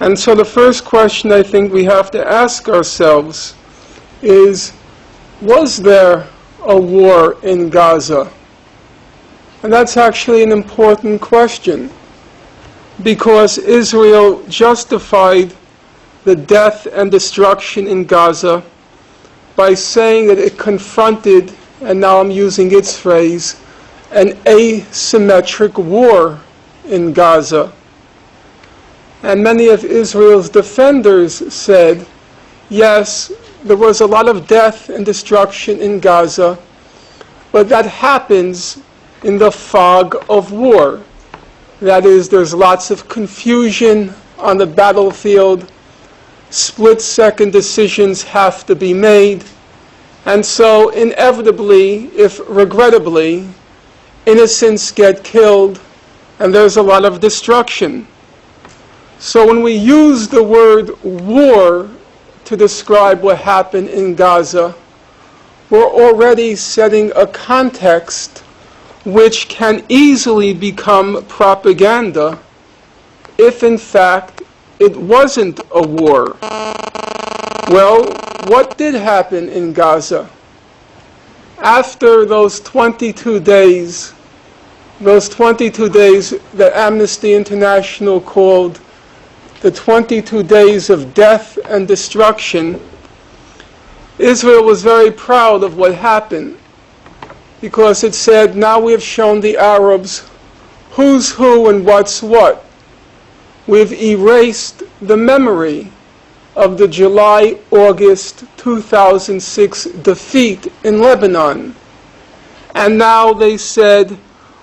And so the first question I think we have to ask ourselves is, was there a war in Gaza? And that's actually an important question, because Israel justified the death and destruction in Gaza by saying that it confronted, and now I'm using its phrase, an asymmetric war in Gaza. And many of Israel's defenders said, yes, there was a lot of death and destruction in Gaza, but that happens in the fog of war. That is, there's lots of confusion on the battlefield, split-second decisions have to be made, and so inevitably, if regrettably, innocents get killed and there's a lot of destruction. So when we use the word war to describe what happened in Gaza, we're already setting a context which can easily become propaganda if in fact it wasn't a war. Well, what did happen in Gaza? After those 22 days that Amnesty International called the 22 days of death and destruction, Israel was very proud of what happened, because it said, now we have shown the Arabs who's who and what's what. We've erased the memory of the July-August 2006 defeat in Lebanon. And now they said,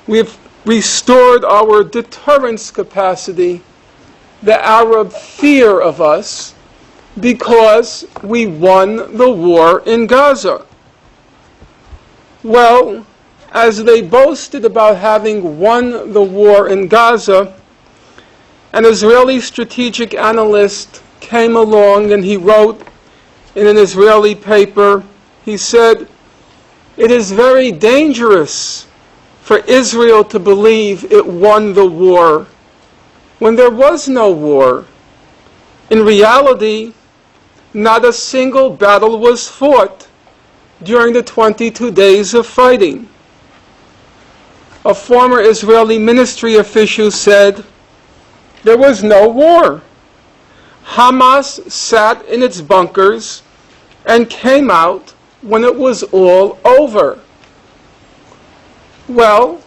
we've restored our deterrence capacity, the Arab fear of us, because we won the war in Gaza. Well, as they boasted about having won the war in Gaza, an Israeli strategic analyst came along and he wrote in an Israeli paper, he said, it is very dangerous for Israel to believe it won the war when there was no war. In reality, not a single battle was fought during the 22 days of fighting. A former Israeli ministry official said, there was no war. Hamas sat in its bunkers and came out when it was all over. Well,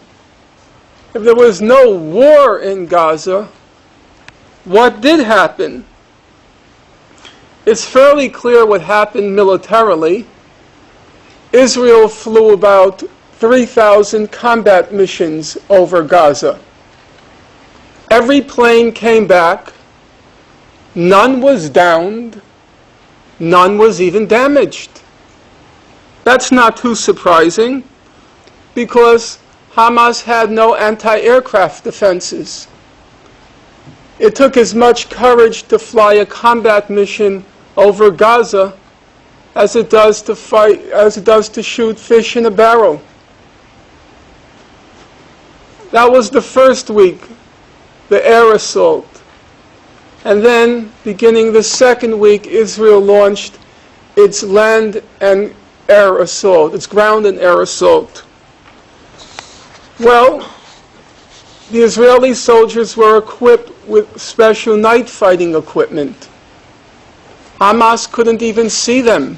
if there was no war in Gaza, what did happen? It's fairly clear what happened militarily. Israel flew about 3,000 combat missions over Gaza. Every plane came back. None was downed. None was even damaged. That's not too surprising, because Hamas had no anti-aircraft defenses. It took as much courage to fly a combat mission over Gaza as it does to shoot fish in a barrel. That was the first week, the air assault. And then, beginning the second week, Israel launched its land and air assault, its ground and air assault. Well, the Israeli soldiers were equipped with special night fighting equipment. Hamas couldn't even see them,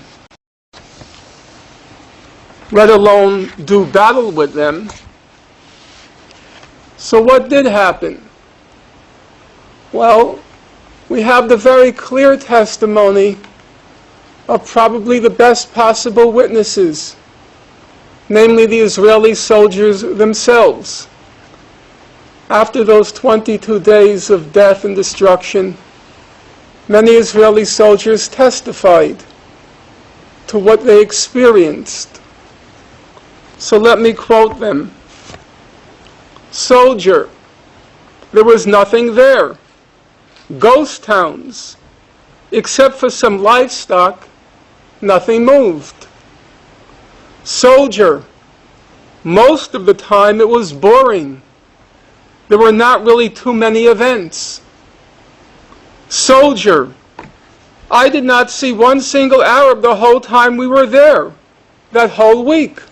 let alone do battle with them. So what did happen? Well, we have the very clear testimony of probably the best possible witnesses, namely the Israeli soldiers themselves. After those 22 days of death and destruction, many Israeli soldiers testified to what they experienced. So let me quote them. Soldier, there was nothing there. Ghost towns. Except for some livestock, nothing moved. Soldier, most of the time it was boring. There were not really too many events. Soldier. I did not see one single Arab the whole time we were there, that whole week.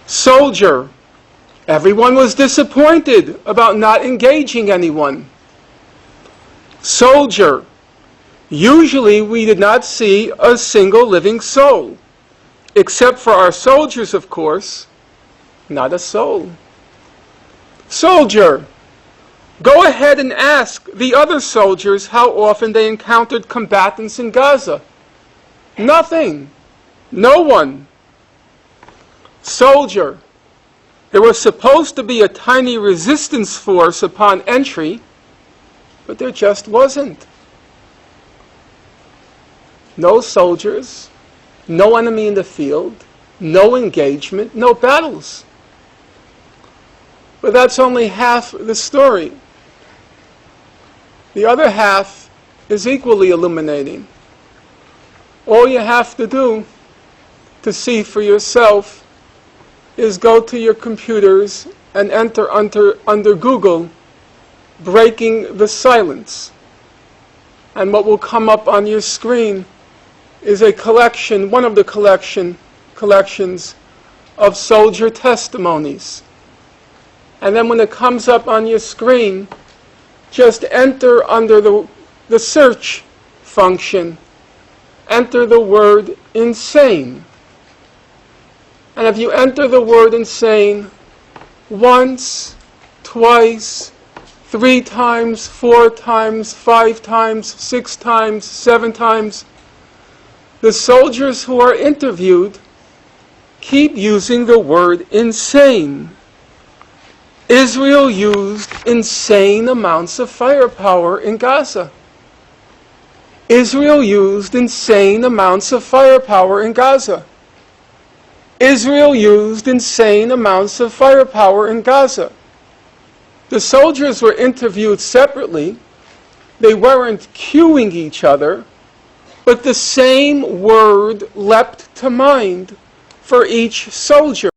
Soldier. Everyone was disappointed about not engaging anyone. Soldier. Usually we did not see a single living soul, except for our soldiers, of course. Not a soul. Soldier. Go ahead and ask the other soldiers how often they encountered combatants in Gaza. Nothing. No one. Soldier. There was supposed to be a tiny resistance force upon entry, but there just wasn't. No soldiers, no enemy in the field, no engagement, no battles. But that's only half the story. The other half is equally illuminating. All you have to do to see for yourself is go to your computers and enter under Google, breaking the silence. And what will come up on your screen is a collection, one of the collections of soldier testimonies. And then when it comes up on your screen, just enter under the search function, enter the word insane. And if you enter the word insane once, twice, 3 times, 4 times, 5 times, 6 times, 7 times, the soldiers who are interviewed keep using the word insane. Israel used insane amounts of firepower in Gaza. Israel used insane amounts of firepower in Gaza. Israel used insane amounts of firepower in Gaza. The soldiers were interviewed separately. They weren't cueing each other, but the same word leapt to mind for each soldier.